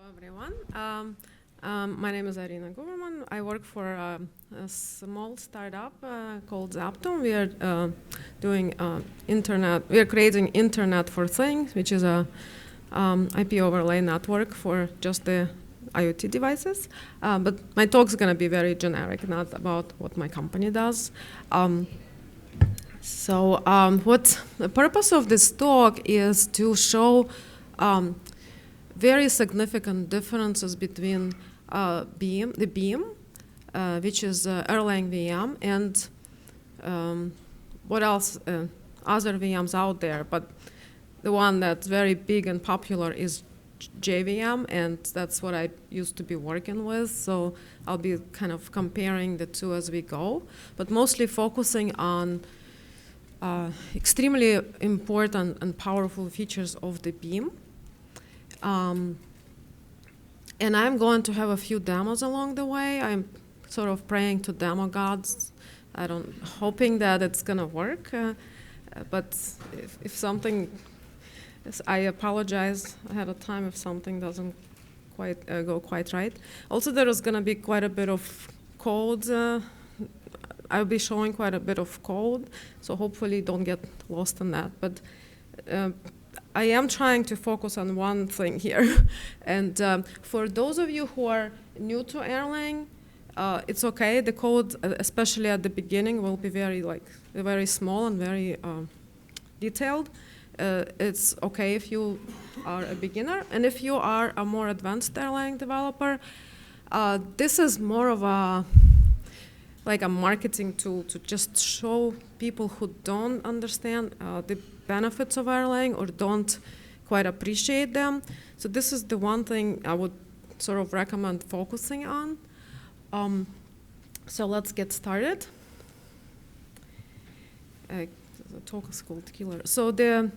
everyone. My name is Irina Guberman. I work for a small startup called Zaptum. We are doing internet. We are creating Internet for Things, which is a IP overlay network for just the IoT devices. But my talk is going to be very generic, not about what my company does. What the purpose of this talk is to show very significant differences between BEAM, which is Erlang VM, and what else, other VMs out there. But the one that's very big and popular is JVM, and that's what I used to be working with. So I'll be kind of comparing the two as we go, but mostly focusing on extremely important and powerful features of the BEAM. And I'm going to have a few demos along the way. I'm sort of praying to demo gods. Hoping that it's going to work. But if something, I apologize ahead of time if something doesn't quite go quite right. Also, there is going to be quite a bit of code. I'll be showing quite a bit of code, so hopefully don't get lost in that. But I am trying to focus on one thing here. And for those of you who are new to Erlang, it's okay. The code, especially at the beginning, will be very small and very detailed. It's okay if you are a beginner. And if you are a more advanced Erlang developer, this is more of a marketing tool to just show people who don't understand the benefits of Erlang or don't quite appreciate them. So this is the one thing I would sort of recommend focusing on. So let's get started. The talk is called Killer. So the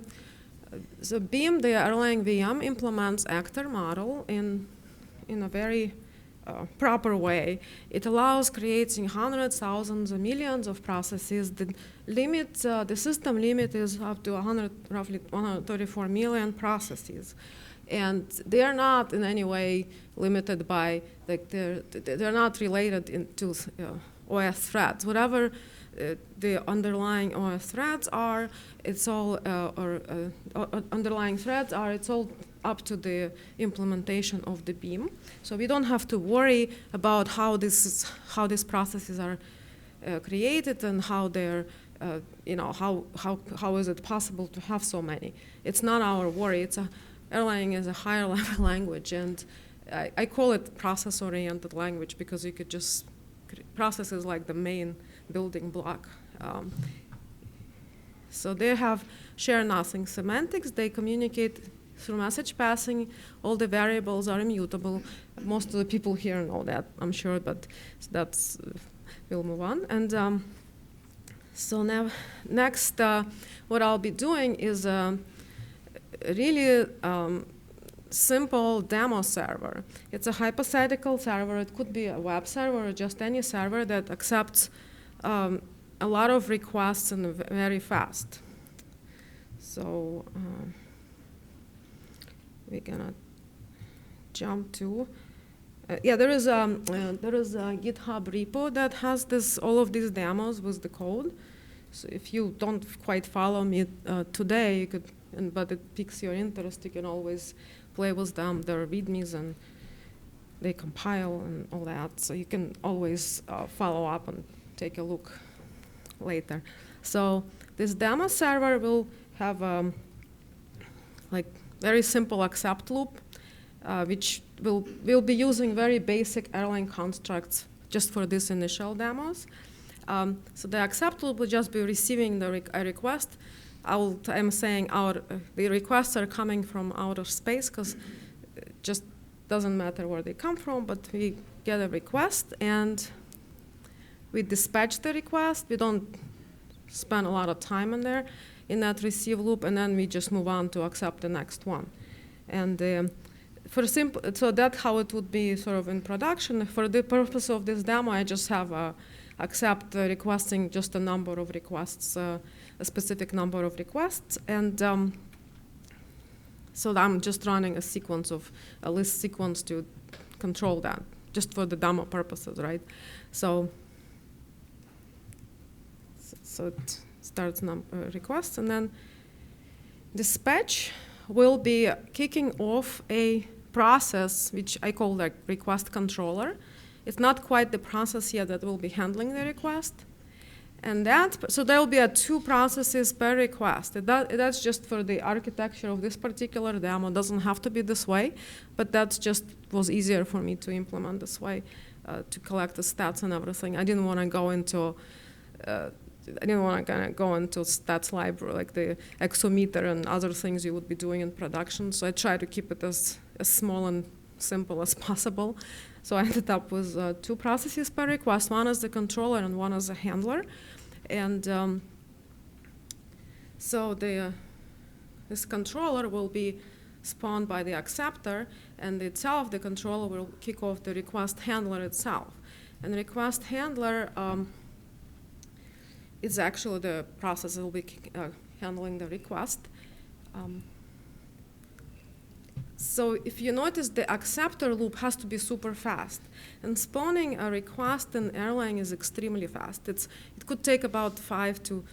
BEAM, the Erlang VM, implements actor model in a very proper way. It allows creating hundreds, thousands, and millions of processes. The limit, the system limit is up to roughly 134 million processes. And they are not in any way limited by, they're not related to OS threads. Whatever the underlying OS threads are, it's all, underlying threads are, it's all up to the implementation of the BEAM. So we don't have to worry about how these processes are created and how they're, how is it possible to have so many? It's not our worry. Erlang is a higher level language, and I call it process-oriented language because you could just, process is like the main building block. So they have share nothing semantics. They communicate through message passing. All the variables are immutable. Most of the people here know that, I'm sure, but that's, we'll move on. And so now, next, what I'll be doing is a really simple demo server. It's a hypothetical server. It could be a web server or just any server that accepts a lot of requests and very fast. So we're gonna jump to, there is a GitHub repo that has all of these demos with the code. So if you don't quite follow me today, you could, but it piques your interest, you can always play with them. There are readmes and they compile and all that. So you can always follow up and take a look later. So this demo server will have very simple accept loop, which we'll be using very basic Erlang constructs just for these initial demos. So the accept loop will just be receiving a request. I'm saying the requests are coming from outer space because it just doesn't matter where they come from, but we get a request and we dispatch the request. We don't spend a lot of time in that receive loop, and then we just move on to accept the next one. And so that's how it would be sort of in production. For the purpose of this demo, I just have accept requesting just a number of requests, a specific number of requests. And So I'm just running a list sequence to control that, just for the demo purposes, right? So it starts requests, and then dispatch will be kicking off a process which I call like request controller. It's not quite the process yet that will be handling the request. And so there will be 2 processes per request. That's just for the architecture of this particular demo. It doesn't have to be this way, but that just was easier for me to implement this way, to collect the stats and everything. I didn't want to go into stats library, like the exometer and other things you would be doing in production. So I tried to keep it as small and simple as possible. So I ended up with 2 processes per request. One is the controller and one is a handler. And so this controller will be spawned by the acceptor, and itself, the controller will kick off the request handler itself. And the request handler is actually the process that will be handling the request. So if you notice, the acceptor loop has to be super fast. And spawning a request in Erlang is extremely fast. It could take about 5 to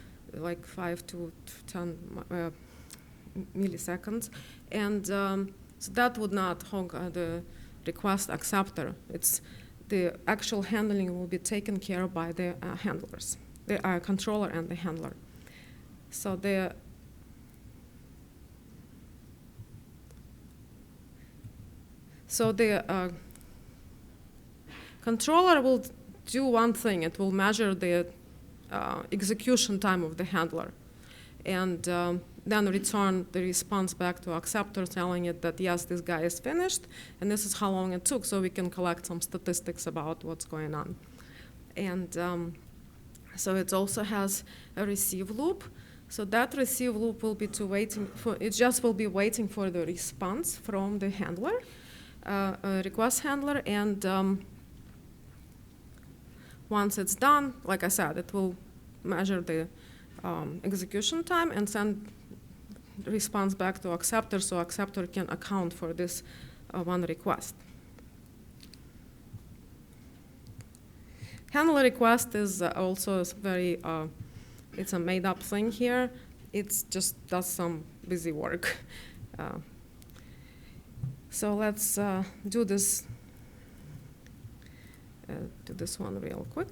10 milliseconds. And so that would not hog the request acceptor. The actual handling will be taken care of by the handlers, the controller and the handler. So the controller will do one thing. It will measure the execution time of the handler, and then return the response back to acceptor, telling it that, yes, this guy is finished, and this is how long it took, so we can collect some statistics about what's going on. And so it also has a receive loop. So that receive loop will be waiting for the response from the handler, request handler, and once it's done, like I said, it will measure the execution time and send the response back to acceptor, so acceptor can account for this one request. Handler request is also it's a made-up thing here. It just does some busy work. So let's do this one real quick.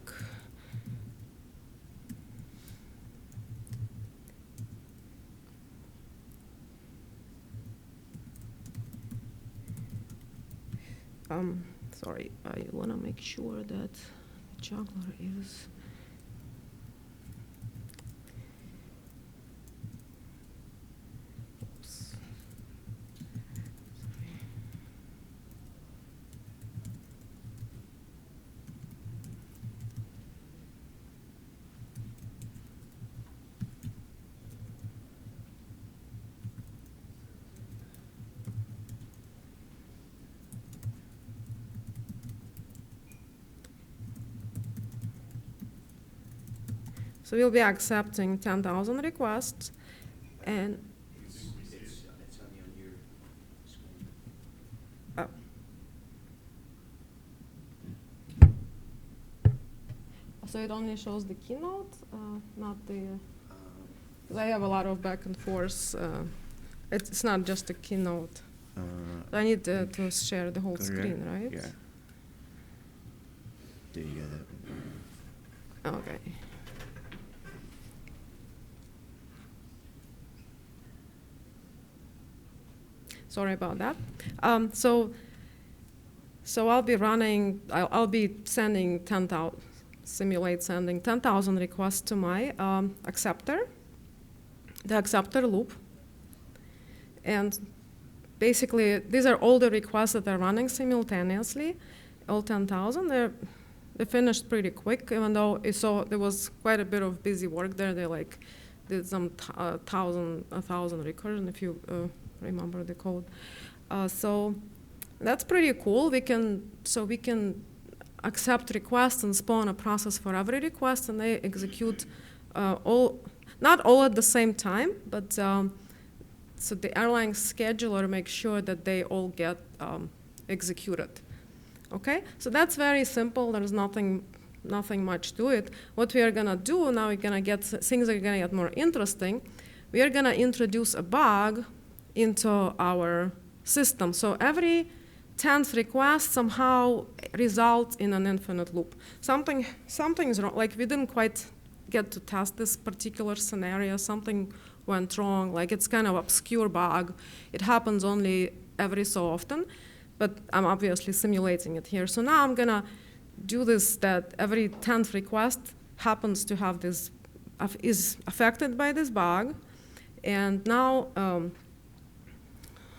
Sorry, I want to make sure that the juggler is. Oops. So we'll be accepting 10,000 requests, and it's only on your screen. So it only shows the keynote, not the. I have a lot of back and forth. It's not just a keynote. I need to share the whole screen, right? Yeah. There you go. Okay. Sorry about that. So I'll be running. I'll be sending 10,000. Simulate sending 10,000 requests to my acceptor, the acceptor loop. And basically, these are all the requests that are running simultaneously, all 10,000. They're finished pretty quick, even though there was quite a bit of busy work there. They did some 1,000 recursion, if you remember the code. So that's pretty cool. We can accept requests and spawn a process for every request, and they execute not all at the same time, but so the Erlang scheduler makes sure that they all get executed. Okay, so that's very simple. There's nothing much to it. What we are gonna do now, things are gonna get more interesting. We are gonna introduce a bug into our system. So every 10th request somehow results in an infinite loop. Something's wrong. Like we didn't quite get to test this particular scenario. Something went wrong. Like it's kind of obscure bug. It happens only every so often, but I'm obviously simulating it here. So now I'm gonna do this, that every 10th request happens to have this, is affected by this bug. And now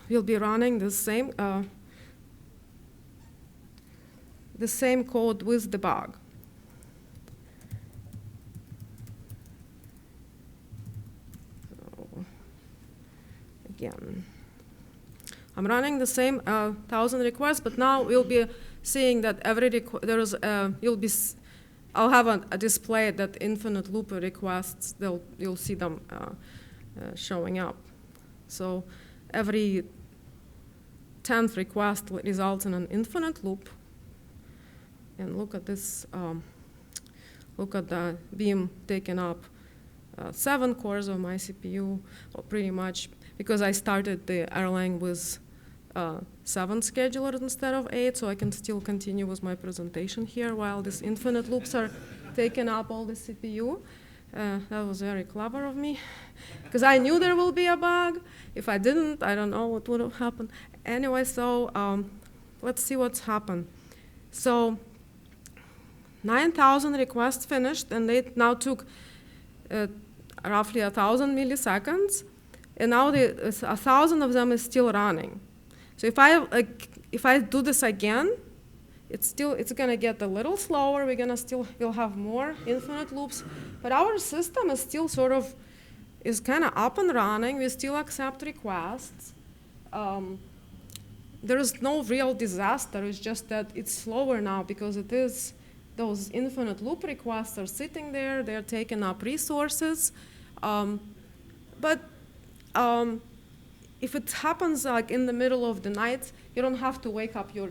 we'll be running the same code with the bug. So again, I'm running the same 1,000 requests, but now we'll be seeing that every I'll have a display that infinite loop requests. You'll see them showing up. So every 10th request results in an infinite loop. And look at this. Look at the BEAM taking up 7 cores of my CPU, or pretty much, because I started the Erlang with 7 schedulers instead of 8, so I can still continue with my presentation here while these infinite loops are taking up all the CPU. That was very clever of me, because I knew there will be a bug. If I didn't, I don't know what would have happened. Anyway, so let's see what's happened. So 9,000 requests finished, and they now took roughly 1,000 milliseconds, and now 1,000 of them is still running. So if I do this again, it's gonna get a little slower. We'll have more infinite loops, but our system is still is kind of up and running. We still accept requests. There is no real disaster. It's just that it's slower now because those infinite loop requests are sitting there. They're taking up resources, but if it happens like in the middle of the night, you don't have to wake up your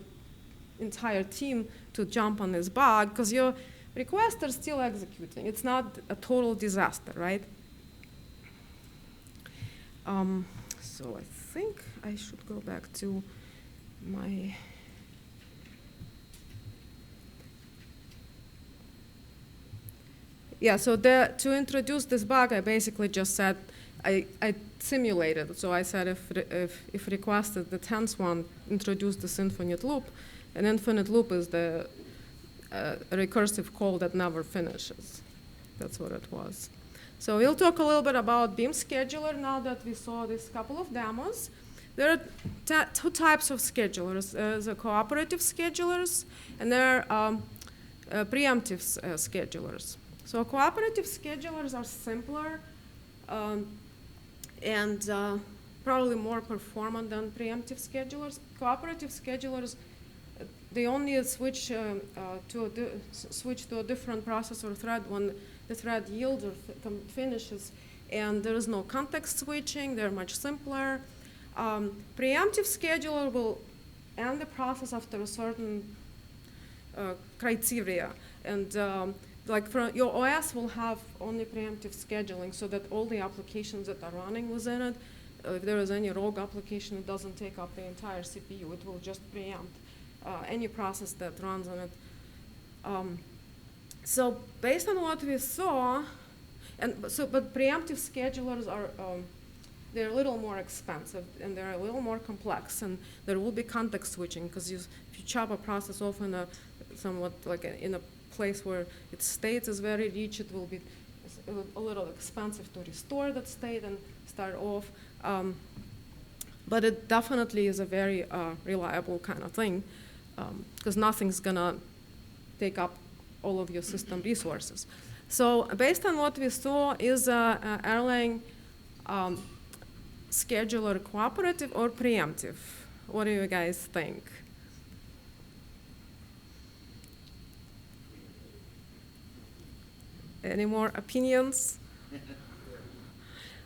entire team to jump on this bug, because your requests are still executing. It's not a total disaster, right? So I think I should go back to my... Yeah, so to introduce this bug, I basically just said, I simulated. So I said if requested, the 10th one introduce this infinite loop. An infinite loop is the recursive call that never finishes. That's what it was. So we'll talk a little bit about BEAM scheduler now that we saw this couple of demos. There are 2 types of schedulers. The cooperative schedulers, and there are preemptive schedulers. So cooperative schedulers are simpler and probably more performant than preemptive schedulers. Cooperative schedulers, they only switch to a different processor thread when the thread yields or finishes, and there is no context switching. They're much simpler. Preemptive scheduler will end the process after a certain criteria, and like your OS will have only preemptive scheduling, so that all the applications that are running within it, if there is any rogue application, it doesn't take up the entire CPU. It will just preempt any process that runs on it. So based on what we saw, but preemptive schedulers are they're a little more expensive and they're a little more complex, and there will be context switching, because if you chop a process off in in a place where its state is very rich, it will be a little expensive to restore that state and start off. But it definitely is a very reliable kind of thing, because nothing's gonna take up all of your system resources. So based on what we saw, is Erlang scheduler cooperative or preemptive? What do you guys think? Any more opinions?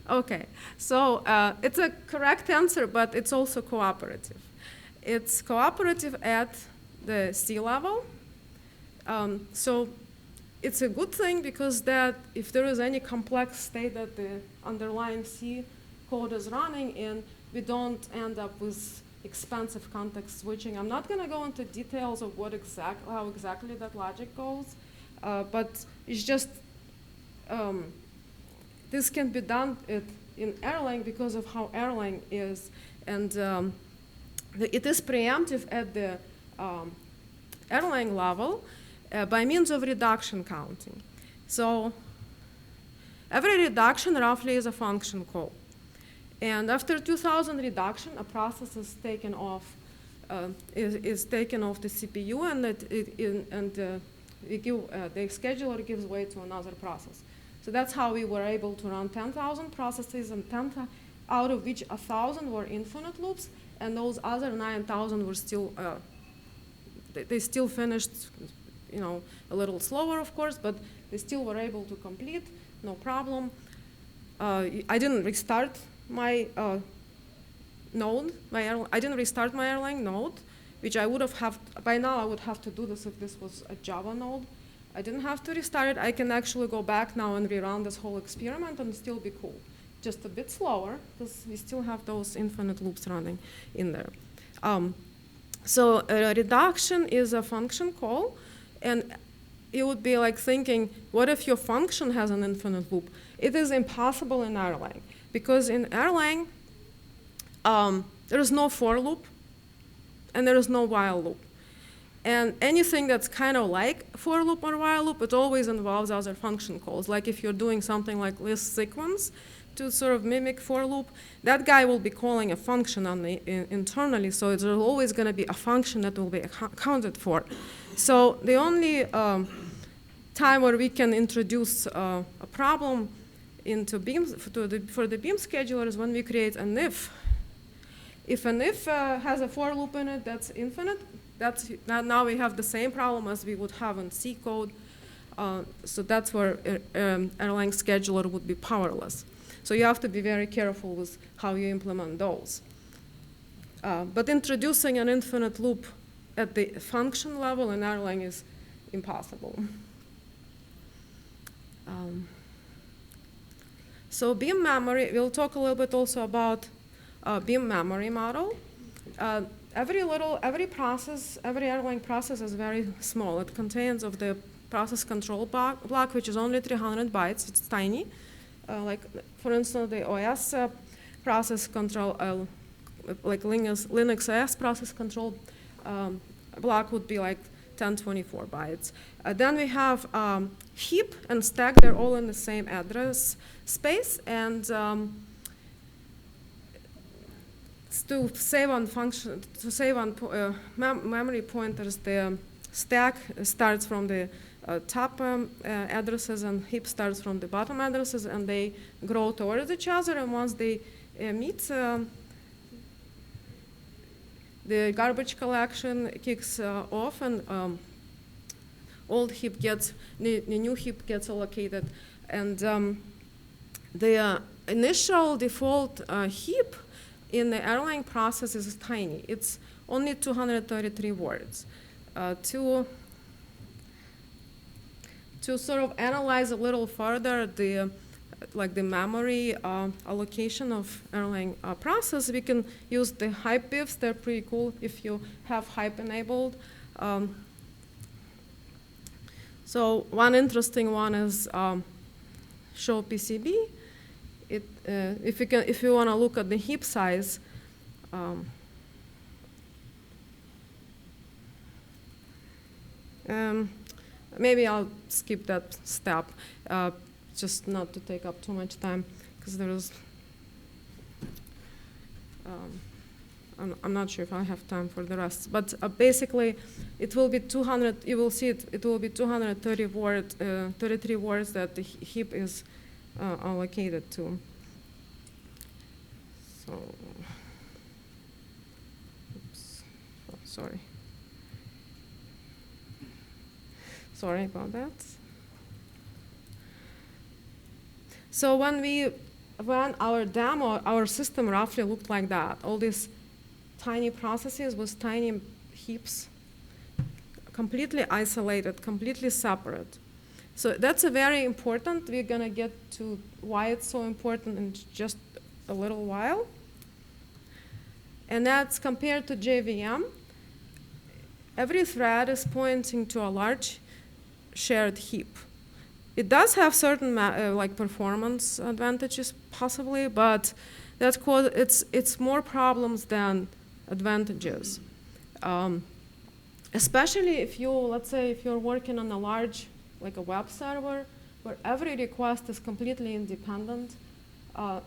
Okay, so it's a correct answer, but it's also cooperative. It's cooperative at the C level. So it's a good thing because that if there is any complex state that the underlying C code is running in, we don't end up with expensive context switching. I'm not going to go into details of how exactly that logic goes, but it's just this can be done in Erlang because of how Erlang is, and it is preemptive at the Erlang level by means of reduction counting. So every reduction roughly is a function call. And after 2,000 reduction, a process is taken off the CPU, and the scheduler gives way to another process. So that's how we were able to run 10,000 processes, and out of which 1,000 were infinite loops, and those other 9,000 were still they still finished, a little slower, of course, but they still were able to complete, no problem. I didn't restart my node. I didn't restart my Erlang node, which I would have by now. I would have to do this if this was a Java node. I didn't have to restart it. I can actually go back now and rerun this whole experiment and still be cool. Just a bit slower because we still have those infinite loops running in there. So reduction is a function call, and you would be like thinking, what if your function has an infinite loop? It is impossible in Erlang, because in Erlang, there is no for loop, and there is no while loop. And anything that's kind of like for loop or while loop, it always involves other function calls. Like if you're doing something like list sequence to sort of mimic for loop, that guy will be calling a function internally, so there's always going to be a function that will be accounted for. So the only time where we can introduce a problem into BEAM for the BEAM scheduler is when we create an if. If an if has a for loop in it that's infinite, now we have the same problem as we would have in C code. So that's where Erlang scheduler would be powerless. So you have to be very careful with how you implement those. But introducing an infinite loop at the function level in Erlang is impossible. So BEAM memory, we'll talk a little bit also about BEAM memory model. Every Erlang process is very small. It contains of the process control block, which is only 300 bytes. It's tiny. Like, for instance, the OS process control, like Linux OS process control block would be like 1024 bytes. Then we have heap and stack. They're all in the same address space, and to save on memory pointers, the stack starts from the top addresses and heap starts from the bottom addresses, and they grow towards each other, and once they meet, the garbage collection kicks off, and old heap the new heap gets allocated, and the initial default heap in the Erlang process is tiny. It's only 233 words. To sort of analyze a little further the memory allocation of Erlang process, we can use the hype bifs. They're pretty cool if you have hype enabled. So one interesting one is show PCB. If you want to look at the heap size, maybe I'll skip that step, just not to take up too much time, because there is. I'm not sure if I have time for the rest, but basically, it will be 200. You will see it. It will be 230 words, 33 words that the heap is allocated to. So, oops, oh, sorry. Sorry about that. So when we when our demo, our system roughly looked like that. All these tiny processes with tiny heaps, completely isolated, completely separate. So that's a very important. We're going to get to why it's so important in just a little while. And that's compared to JVM. Every thread is pointing to a large shared heap. It does have certain like performance advantages, possibly, but that's it's more problems than advantages. Especially if you, let's say, if you're working on a large, like a web server, where every request is completely independent,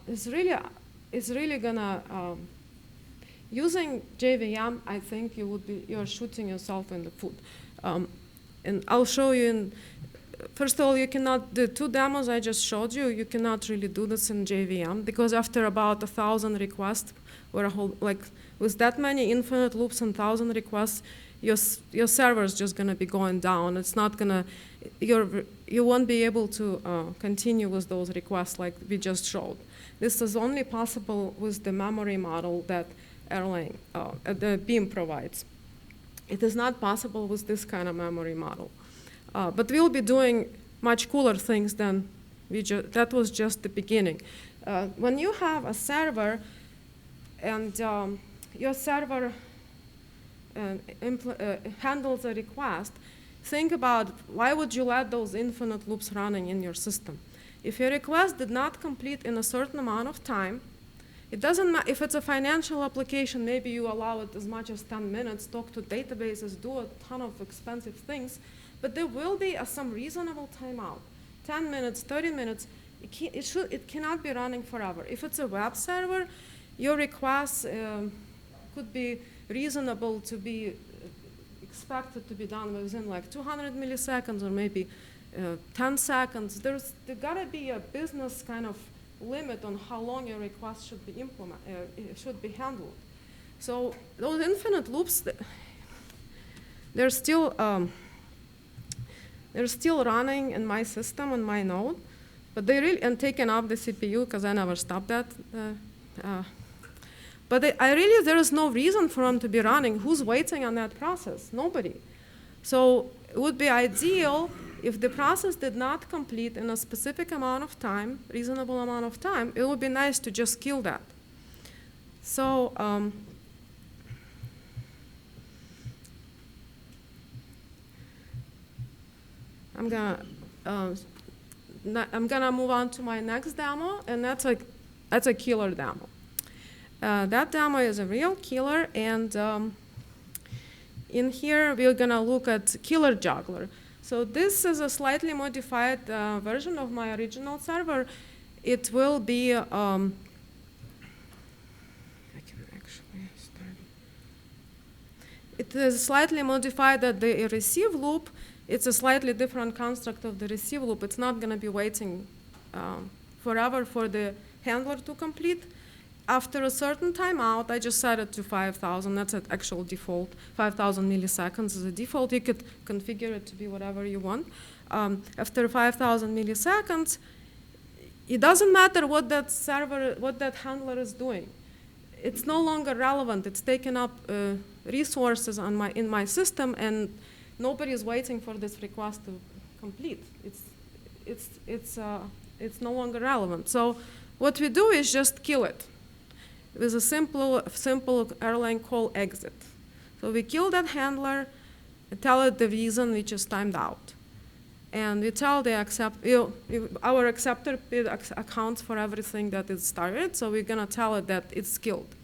it's really gonna using JVM. I think you're shooting yourself in the foot. And I'll show you in. First of all, you cannot, the two demos I just showed you, you cannot really do this in JVM because after about 1,000 requests, or a whole, like with that many infinite loops and 1,000 requests, your server is just going to be going down. It's not going to, you won't be able to continue with those requests like we just showed. This is only possible with the memory model that Erlang, the BEAM provides. It is not possible with this kind of memory model. But we'll be doing much cooler things than that was just the beginning. When you have a server and your server handles a request, think about why would you let those infinite loops running in your system? If your request did not complete in a certain amount of time, it doesn't matter if it's a financial application, maybe you allow it as much as 10 minutes, talk to databases, do a ton of expensive things, but there will be some reasonable timeout. 10 minutes, 30 minutes, it cannot be running forever. If it's a web server, your requests could be reasonable to be expected to be done within like 200 milliseconds or maybe 10 seconds. There's gotta be a business kind of limit on how long your request should be should be handled. So those infinite loops, they're still running in my system, on my node, but they really, and taking off the CPU because I never stopped that. But there is no reason for them to be running. Who's waiting on that process? Nobody. So it would be ideal if the process did not complete in a specific amount of time, reasonable amount of time, it would be nice to just kill that. So I'm gonna move on to my next demo, and that's a killer demo. That demo is a real killer, and in here we're gonna look at killer juggler. So this is a slightly modified version of my original server. It will be I can actually start. It is slightly modified at the receive loop. It's a slightly different construct of the receive loop. It's not going to be waiting forever for the handler to complete. After a certain timeout, I just set it to 5,000. That's an actual default. 5,000 milliseconds is a default. You could configure it to be whatever you want. After 5,000 milliseconds, it doesn't matter what that handler is doing. It's no longer relevant. It's taken up resources in my system, and nobody is waiting for this request to complete. It's no longer relevant. So what we do is just kill it with a simple Erlang call exit. So we kill that handler, tell it the reason which is timed out. And we tell the our acceptor accounts for everything that is started, so we're gonna tell it that it's killed.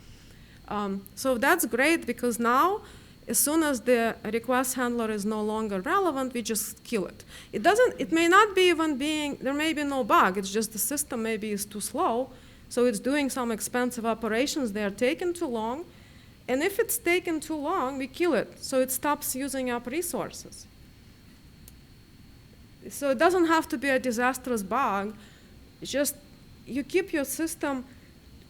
So that's great because now, as soon as the request handler is no longer relevant, we just kill it. It may not be even there may be no bug, it's just the system maybe is too slow, so it's doing some expensive operations, they are taking too long, and if it's taken too long, we kill it, so it stops using up resources. So it doesn't have to be a disastrous bug, it's just you keep your system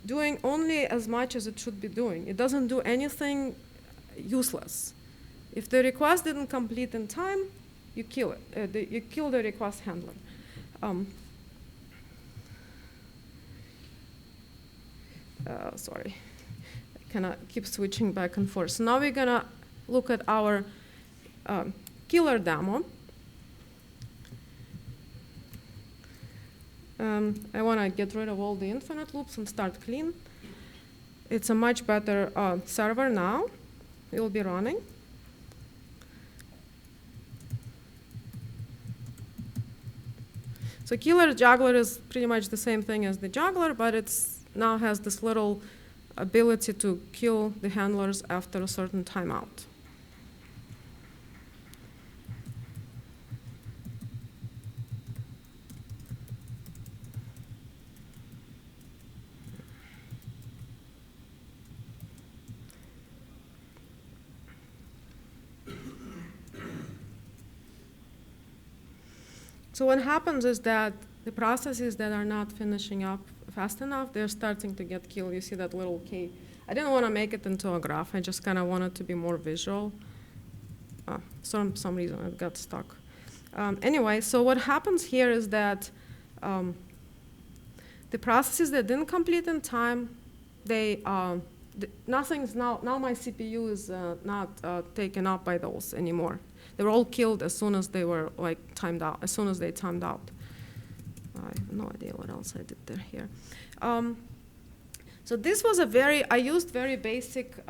doing only as much as it should be doing. It doesn't do anything useless. If the request didn't complete in time, you kill it. You kill the request handler. sorry, I cannot keep switching back and forth. So now we're going to look at our killer demo. I want to get rid of all the infinite loops and start clean. It's a much better server now. It will be running. So killer juggler is pretty much the same thing as the juggler, but it's now has this little ability to kill the handlers after a certain timeout. So what happens is that the processes that are not finishing up fast enough, they're starting to get killed. You see that little K. I didn't want to make it into a graph. I just kind of wanted to be more visual. Some reason it got stuck. Anyway, so what happens here is that the processes that didn't complete in time, nothing's now my CPU is not taken up by those anymore. They were all killed as soon as they were timed out, as soon as they timed out. I have no idea what else I did there here. So this was I used very basic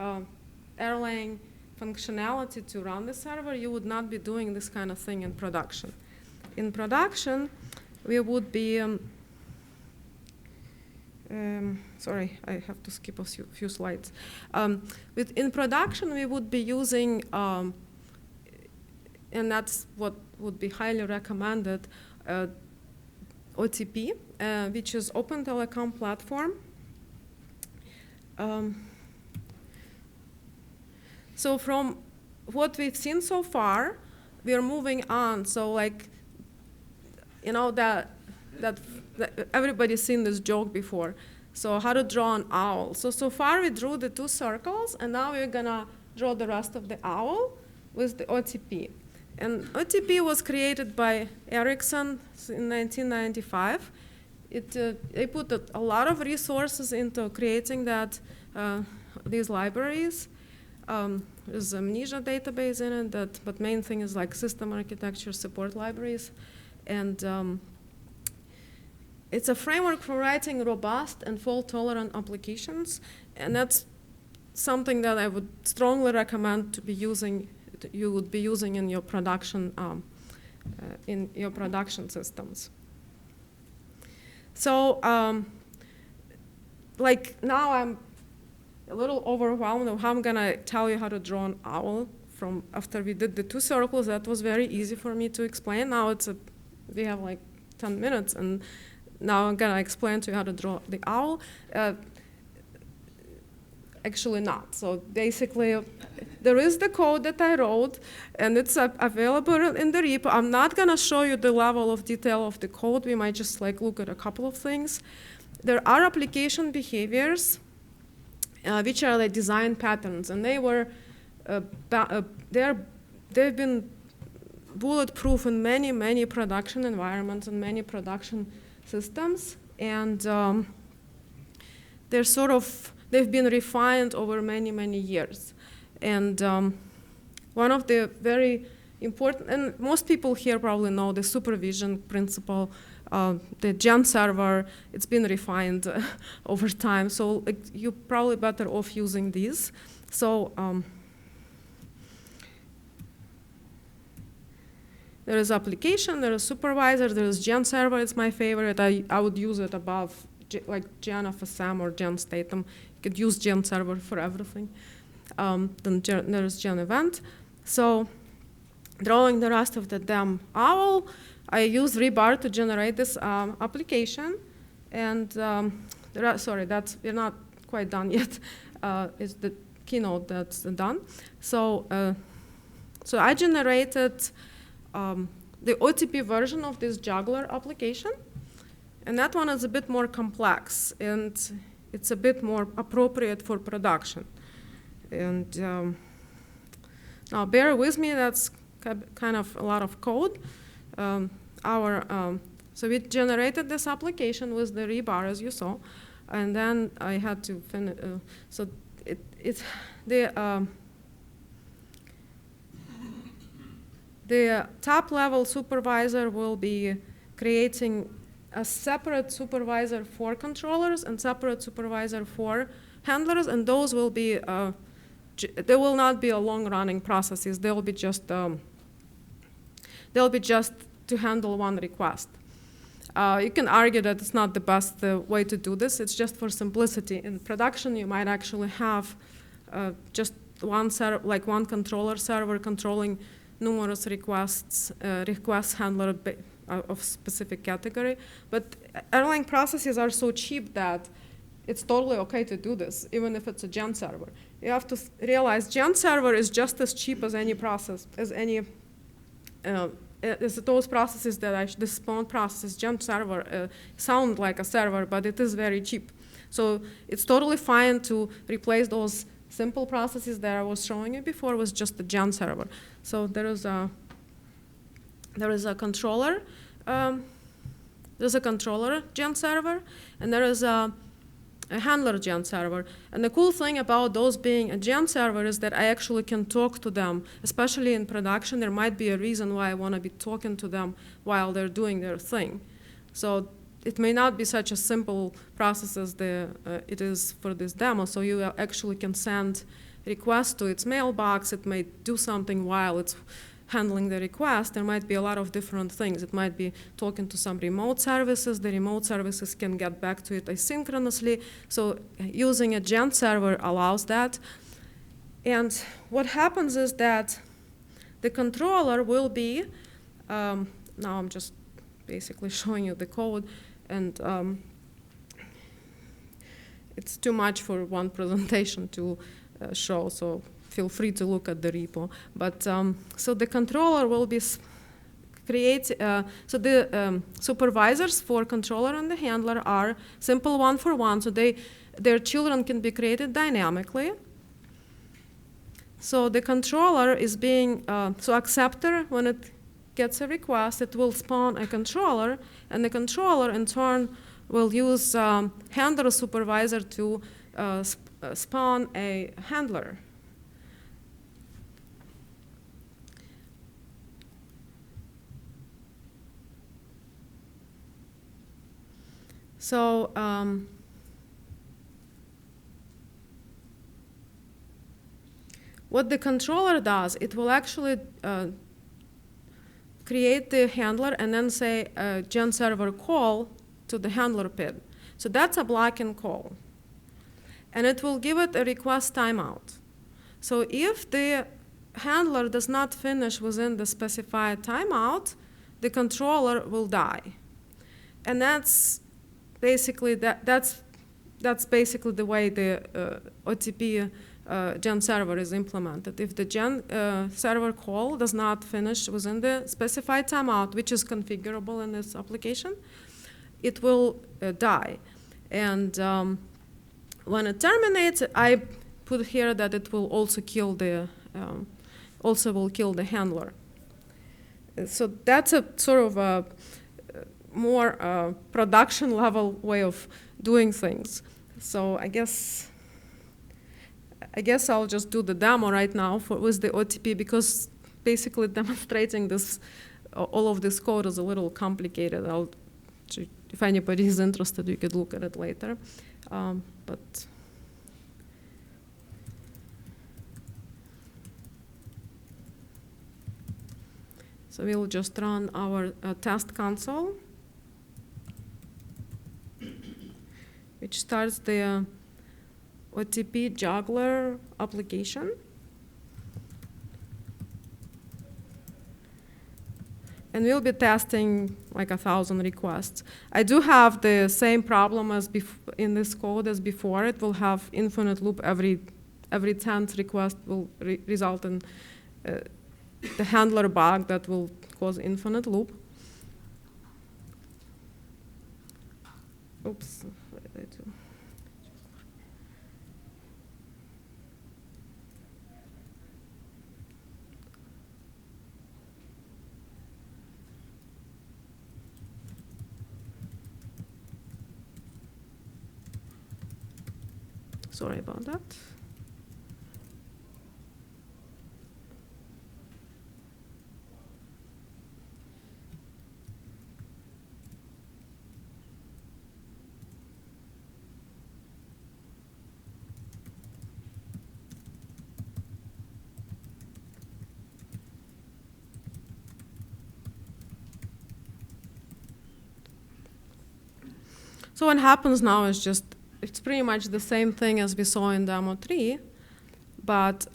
Erlang functionality to run the server. You would not be doing this kind of thing in production. In production, we would be, sorry, I have to skip a few slides. In production, we would be using, and that's what would be highly recommended, OTP, which is Open Telecom Platform. So from what we've seen so far, we are moving on. So that everybody's seen this joke before. So how to draw an owl. So far we drew the two circles, and now we're gonna draw the rest of the owl with the OTP. And OTP was created by Ericsson in 1995. They put a lot of resources into creating these libraries. There's amnesia database in it, but main thing is system architecture support libraries. And it's a framework for writing robust and fault-tolerant applications. And that's something that I would strongly recommend to be using. You would be using in your production systems. So now I'm a little overwhelmed of how I'm gonna tell you how to draw an owl from after we did the two circles. That was very easy for me to explain. Now we have 10 minutes, and now I'm gonna explain to you how to draw the owl. Actually not. So basically, there is the code that I wrote, and it's available in the repo. I'm not gonna show you the level of detail of the code. We might just look at a couple of things. There are application behaviors, which are the design patterns, and they've been bulletproof in many production environments and many production systems, and they've been refined over many years. And one of the very important, and most people here probably know the supervision principle, the Gen server, it's been refined over time. So you're probably better off using these. So there is application, there is supervisor, there is Gen server, it's my favorite. I would use it above Gen FSM or Gen Statum. You could use Gen server for everything. Then there is Gen event. So drawing the rest of the DEM owl, I use rebar to generate this application. And we're not quite done yet. It's the keynote that's done. So I generated the OTP version of this juggler application. And that one is a bit more complex, and it's a bit more appropriate for production. And now bear with me, that's kind of a lot of code. So we generated this application with the rebar, as you saw. and then I had to finish. So the top level supervisor will be creating a separate supervisor for controllers and separate supervisor for handlers, and those will be they will not be a long-running processes. They'll be just to handle one request. You can argue that it's not the best way to do this. It's just for simplicity. In production, you might actually have just one controller server controlling numerous request handler of specific category. But Erlang processes are so cheap that it's totally okay to do this, even if it's a gen server. You have to realize gen server is just as cheap as any process, as those processes the spawn processes. Gen server sound like a server, but it is very cheap. So it's totally fine to replace those simple processes that I was showing you before with just the gen server. So there is a controller. There's a controller gen server, and there is a handler gen server. And the cool thing about those being a gen server is that I actually can talk to them, especially in production. There might be a reason why I want to be talking to them while they're doing their thing. So it may not be such a simple process as it is for this demo. So you actually can send requests to its mailbox. It may do something while it's handling the request. There might be a lot of different things. It might be talking to some remote services. The remote services can get back to it asynchronously. So using a gen server allows that. And what happens is that the controller will be, now I'm just basically showing you the code, and it's too much for one presentation to show, so feel free to look at the repo. But so the controller will be so the supervisors for controller and the handler are simple one-for-one, so their children can be created dynamically. So the controller is being, so acceptor, when it gets a request, it will spawn a controller, and the controller in turn will use handler supervisor to spawn a handler. So what the controller does, it will actually create the handler and then say a gen server call to the handler PID. So that's a blocking call. And it will give it a request timeout. So if the handler does not finish within the specified timeout, the controller will die. And that's basically that's basically the way the OTP gen server is implemented. If the gen server call does not finish within the specified timeout, which is configurable in this application, it will die. And when it terminates, I put here that it will also kill the handler. So that's a sort of a more production level way of doing things. So I guess I'll just do the demo right now with the OTP, because basically demonstrating this, all of this code is a little complicated. If anybody is interested, you could look at it later. So we'll just run our test console, which starts the OTP juggler application. And we'll be testing like 1,000 requests. I do have the same problem as in this code as before. It will have infinite loop. Every 10th request will result in the handler bug that will cause infinite loop. Oops, what did I do? Sorry about that. So what happens now is just, it's pretty much the same thing as we saw in demo 3, but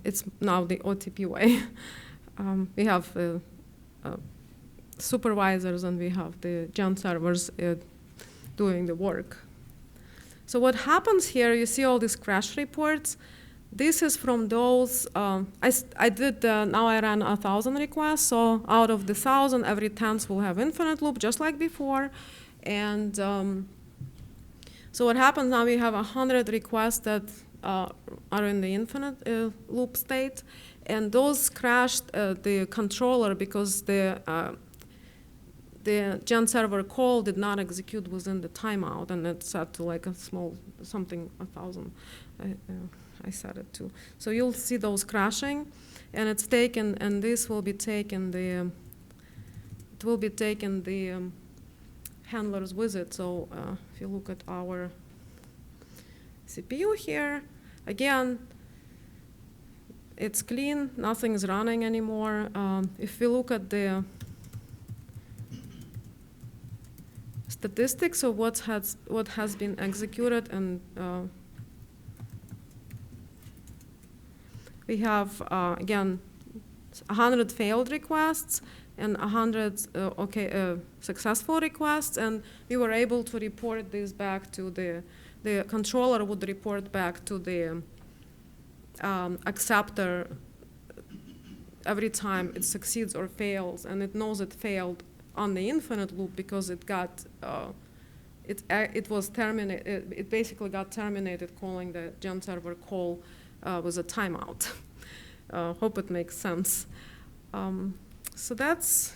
it's now the OTP way. We have supervisors and we have the gen servers doing the work. So what happens here, you see all these crash reports. This is from those, I did, now I ran 1,000 requests, so out of the 1,000, every 10th will have infinite loop, just like before. And so what happens now, we have 100 requests that are in the infinite loop state, and those crashed the controller because the gen server call did not execute within the timeout, and it's set to like a small something 1,000. I set it to. So you'll see those crashing, and it's taken, and this will be taken the. It will be taken the handlers with it. So if you look at our CPU here, again, it's clean, nothing is running anymore. If we look at the statistics of what has been executed, and we have, again, 100 failed requests, and 100 successful requests, and we were able to report this back to the controller would report back to the acceptor every time it succeeds or fails, and it knows it failed on the infinite loop because it got it was terminated. It basically got terminated calling the gen server call with a timeout. Hope it makes sense. So that's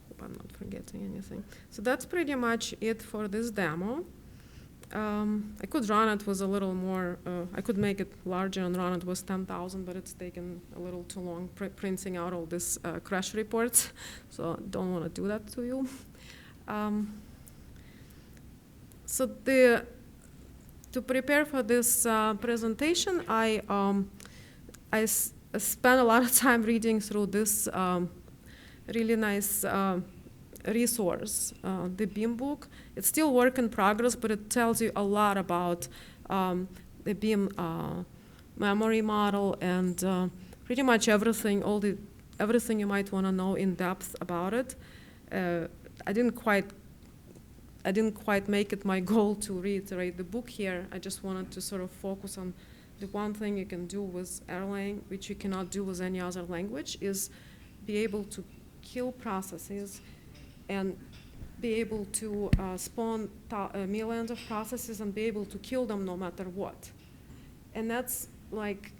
hope I'm not forgetting anything. So that's pretty much it for this demo. I could run it with a little more, I could make it larger and run it with 10,000, but it's taken a little too long printing out all these crash reports, so don't want to do that to you. So to prepare for this presentation, I spent a lot of time reading through this really nice resource, the BEAM book. It's still work in progress, but it tells you a lot about the BEAM memory model and pretty much everything, everything you might want to know in depth about it. I didn't quite make it my goal to reiterate the book here. I just wanted to sort of focus on the one thing you can do with Erlang, which you cannot do with any other language, is be able to kill processes and be able to spawn millions of processes and be able to kill them no matter what. And that's like,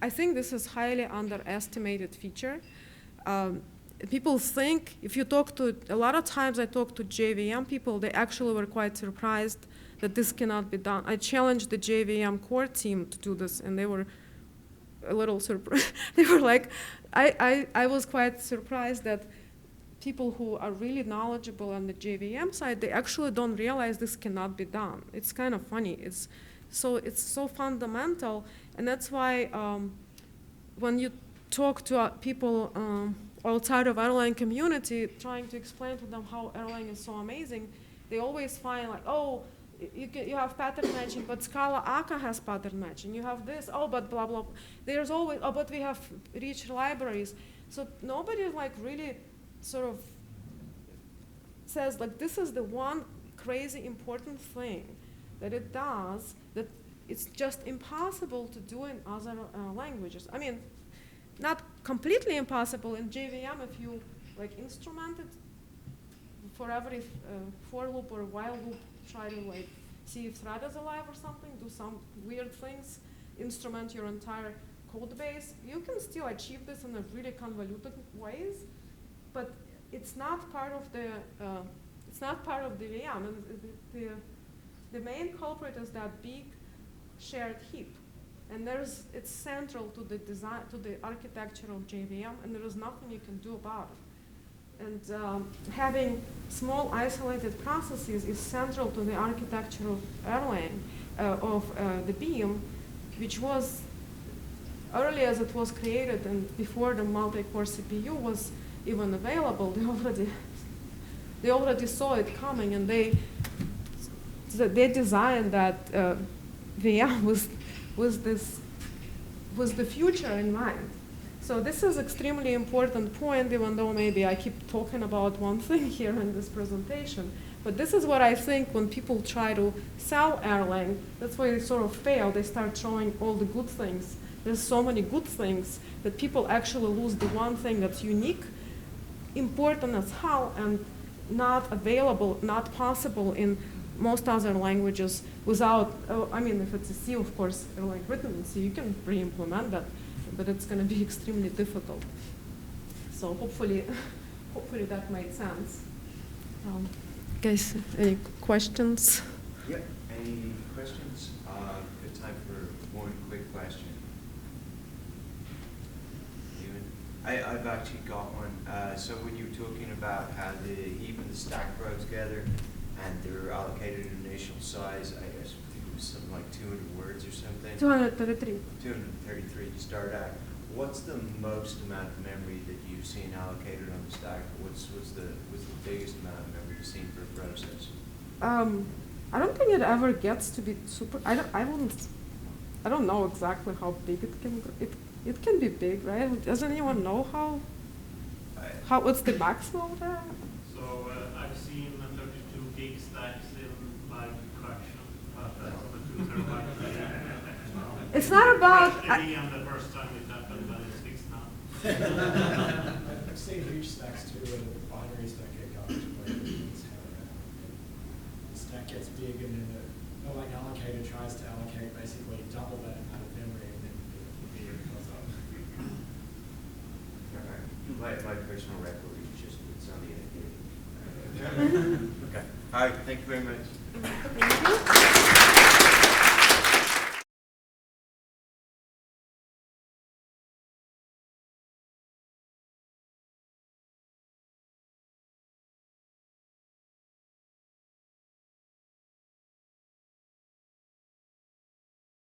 I think this is highly underestimated feature. People think, if you talk to, a lot of times I talk to JVM people, they actually were quite surprised that this cannot be done. I challenged the JVM core team to do this, and they were a little surprised. They were like, I was quite surprised that people who are really knowledgeable on the JVM side, they actually don't realize this cannot be done. It's kind of funny. It's so fundamental, and that's why when you talk to people outside of Erlang community, trying to explain to them how Erlang is so amazing, they always find like, oh, you have pattern matching, but Scala Akka has pattern matching. You have this, oh, but blah, blah. There's always, oh, but we have rich libraries. So nobody like really sort of says like, this is the one crazy important thing that it does that it's just impossible to do in other languages. I mean, not completely impossible in JVM if you like instrument it for every for loop or while loop, try to like see if thread is alive or something, do some weird things, instrument your entire code base. You can still achieve this in a really convoluted ways, but it's not part of the VM. And the main culprit is that big shared heap, and it's central to the design, to the architecture of JVM, and there is nothing you can do about it. And having small isolated processes is central to the architecture of Erlang, of the BEAM, which was early as it was created and before the multi-core CPU was even available. They already saw it coming, and they designed that VM with the future in mind. So this is extremely important point, even though maybe I keep talking about one thing here in this presentation. But this is what I think when people try to sell Erlang, that's why they sort of fail. They start showing all the good things. There's so many good things that people actually lose the one thing that's unique, important as hell, and not available, not possible in most other languages without, I mean, if it's a C, of course, Erlang written in C, you can re-implement that, but it's going to be extremely difficult. So hopefully that made sense. Guys, any questions? Yeah, any questions? Good time for one quick question. I've actually got one. So when you were talking about how the heap and the stack grow together and they're allocated an initial size, I guess it was something like 200 words or something? 233. 233 to start at. What's the most amount of memory that you've seen allocated on the stack? What's the biggest amount of memory you've seen per process? I don't think it ever gets to be super. I don't know exactly how big it can go. It can be big, right? Does anyone know what's the maximum there? So I've seen 32 gig stacks in live production, but that's on the 2 terabyte. It's not about. The first time it happened, but it's fixed now. I've seen huge stacks too, and the binaries don't get going. The stack gets big, and then the Erlang allocator tries to allocate basically double that amount of memory, and then it goes up. My personal record is just it's on the idea. Okay. All right. Thank you very much. Thank you.